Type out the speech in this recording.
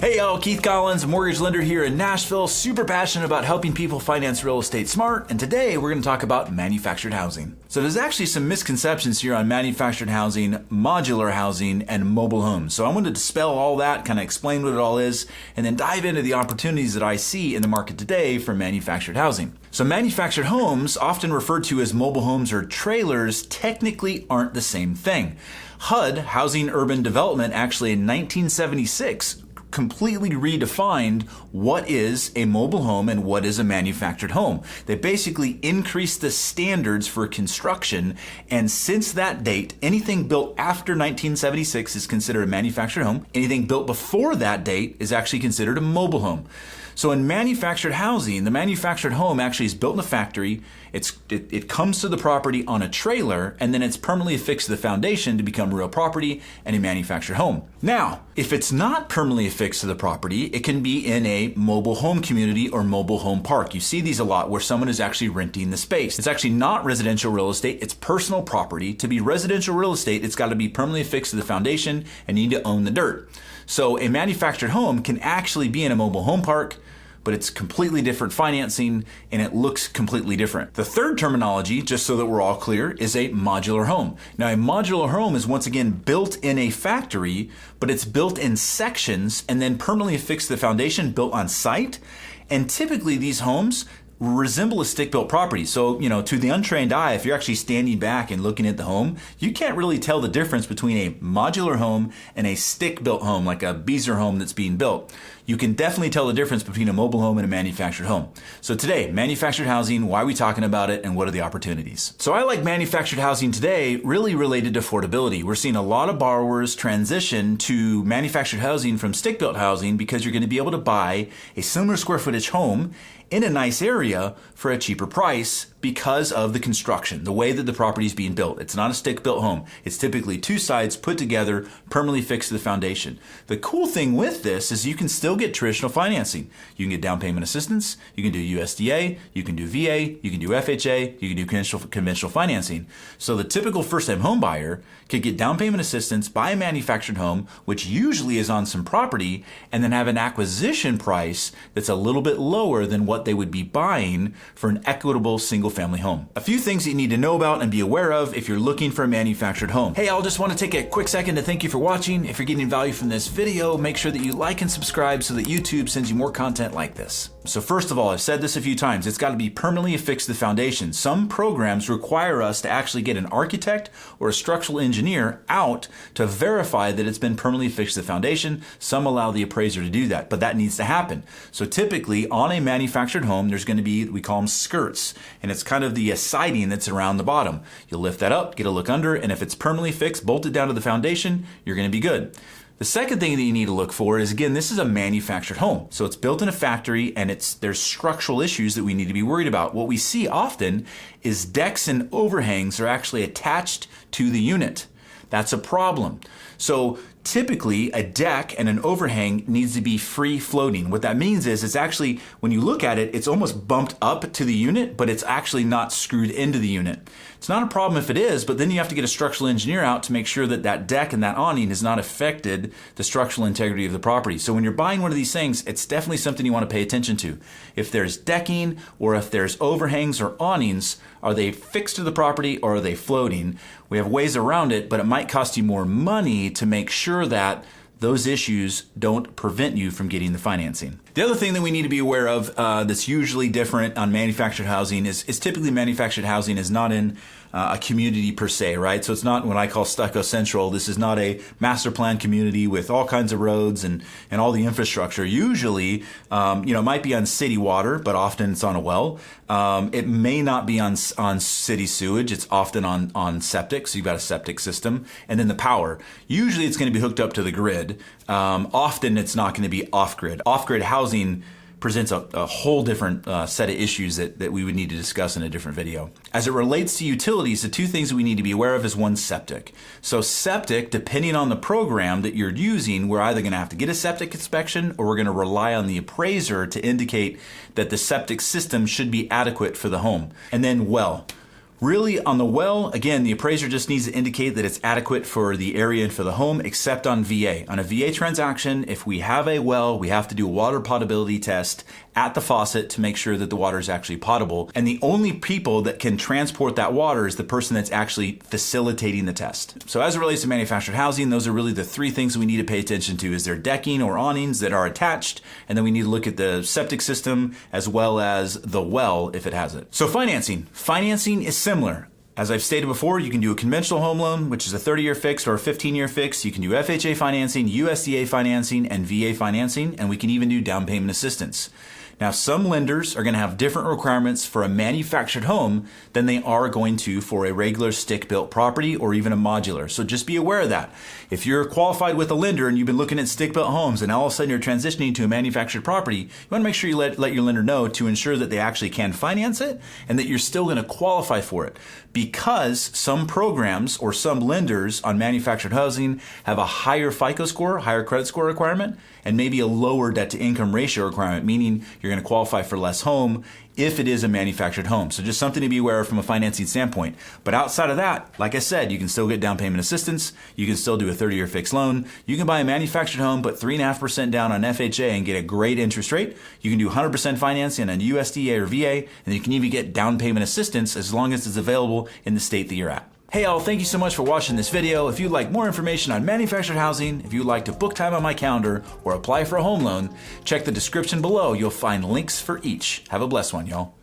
Hey y'all, Keith Collins, mortgage lender here in Nashville, super passionate about helping people finance real estate smart, and today we're going to talk about manufactured housing. So there's actually some misconceptions here on manufactured housing, modular housing, and mobile homes. So I wanted to dispel all that, kind of explain what it all is, and then dive into the opportunities that I see in the market today for manufactured housing. So manufactured homes, often referred to as mobile homes or trailers, technically aren't the same thing. HUD, Housing Urban Development, actually in 1976, completely redefined what is a mobile home and what is a manufactured home. They basically increased the standards for construction, and since that date, anything built after 1976 is considered a manufactured home. Anything built before that date is actually considered a mobile home. So in manufactured housing, the manufactured home actually is built in a factory. It comes to the property on a trailer, and then it's permanently affixed to the foundation to become real property and a manufactured home. Now, if it's not permanently affixed to the property, it can be in a mobile home community or mobile home park. You see these a lot where someone is actually renting the space. It's actually not residential real estate, it's personal property. To be residential real estate, it's got to be permanently affixed to the foundation and you need to own the dirt. So a manufactured home can actually be in a mobile home park, but it's completely different financing and it looks completely different. The third terminology, just so that we're all clear, is a modular home. Now, a modular home is once again built in a factory, but it's built in sections and then permanently affixed to the foundation, built on site. And typically these homes resemble a stick-built property. So, to the untrained eye, if you're actually standing back and looking at the home, you can't really tell the difference between a modular home and a stick-built home, like a Beazer home that's being built. You can definitely tell the difference between a mobile home and a manufactured home. So today, manufactured housing, why are we talking about it and what are the opportunities? So I like manufactured housing today really related to affordability. We're seeing a lot of borrowers transition to manufactured housing from stick-built housing because you're going to be able to buy a similar square footage home in a nice area for a cheaper price because of the construction, the way that the property is being built. It's not a stick-built home. It's typically two sides put together, permanently fixed to the foundation. The cool thing with this is you can still get traditional financing. You can get down payment assistance, you can do USDA, you can do VA, you can do FHA, you can do conventional financing. So the typical first-time home buyer could get down payment assistance, buy a manufactured home, which usually is on some property, and then have an acquisition price that's a little bit lower than what they would be buying for an equitable single-family home. A few things that you need to know about and be aware of if you're looking for a manufactured home. Hey, I'll just want to take a quick second to thank you for watching. If you're getting value from this video, make sure that you like and subscribe so that YouTube sends you more content like this. So first of all, I've said this a few times, it's got to be permanently affixed to the foundation. Some programs require us to actually get an architect or a structural engineer out to verify that it's been permanently affixed to the foundation. Some allow the appraiser to do that, but that needs to happen. So typically on a manufactured home, there's going to be, we call them skirts, and it's kind of the siding that's around the bottom. You'll lift that up, get a look under, and if it's permanently fixed, bolted down to the foundation, you're going to be good. The second thing that you need to look for is, again, this is a manufactured home. So it's built in a factory and there's structural issues that we need to be worried about. What we see often is decks and overhangs are actually attached to the unit. That's a problem. So typically a deck and an overhang needs to be free floating. What that means is it's actually, when you look at it, it's almost bumped up to the unit, but it's actually not screwed into the unit. It's not a problem if it is, but then you have to get a structural engineer out to make sure that that deck and that awning has not affected the structural integrity of the property. So when you're buying one of these things, it's definitely something you want to pay attention to. If there's decking or if there's overhangs or awnings, are they fixed to the property or are they floating? We have ways around it, but it might cost you more money to make sure that those issues don't prevent you from getting the financing. The other thing that we need to be aware of that's usually different on manufactured housing is typically manufactured housing is not in a community per se, right? So it's not what I call stucco central. This is not a master plan community with all kinds of roads and all the infrastructure. Usually, it might be on city water, but often it's on a well. It may not be on city sewage. It's often on septic, so you've got a septic system. And then the power. Usually it's going to be hooked up to the grid. Often it's not going to be off-grid. Off-grid housing presents a whole different set of issues that we would need to discuss in a different video. As it relates to utilities, the two things that we need to be aware of is one, septic. So septic, depending on the program that you're using, we're either going to have to get a septic inspection or we're going to rely on the appraiser to indicate that the septic system should be adequate for the home. And then well. Really, on the well, again, the appraiser just needs to indicate that it's adequate for the area and for the home, except on VA. On a VA transaction, if we have a well, we have to do a water potability test at the faucet to make sure that the water is actually potable. And the only people that can transport that water is the person that's actually facilitating the test. So as it relates to manufactured housing, those are really the three things we need to pay attention to: is there decking or awnings that are attached? And then we need to look at the septic system as well as the well if it has it. So financing. Financing is similar. As I've stated before, you can do a conventional home loan, which is a 30-year fixed or a 15-year fixed. You can do FHA financing, USDA financing, and VA financing, and we can even do down payment assistance. Now, some lenders are going to have different requirements for a manufactured home than they are going to for a regular stick-built property or even a modular. So just be aware of that. If you're qualified with a lender and you've been looking at stick-built homes and all of a sudden you're transitioning to a manufactured property, you want to make sure you let your lender know to ensure that they actually can finance it and that you're still going to qualify for it. Because some programs or some lenders on manufactured housing have a higher FICO score, higher credit score requirement, and maybe a lower debt to income ratio requirement, meaning you're going to qualify for less home if it is a manufactured home. So just something to be aware of from a financing standpoint. But outside of that, like I said, you can still get down payment assistance. You can still do a 30-year fixed loan. You can buy a manufactured home, put 3.5% down on FHA and get a great interest rate. You can do 100% financing on USDA or VA, and you can even get down payment assistance as long as it's available in the state that you're at. Hey all, thank you so much for watching this video. If you'd like more information on manufactured housing, if you'd like to book time on my calendar or apply for a home loan, check the description below. You'll find links for each. Have a blessed one, y'all.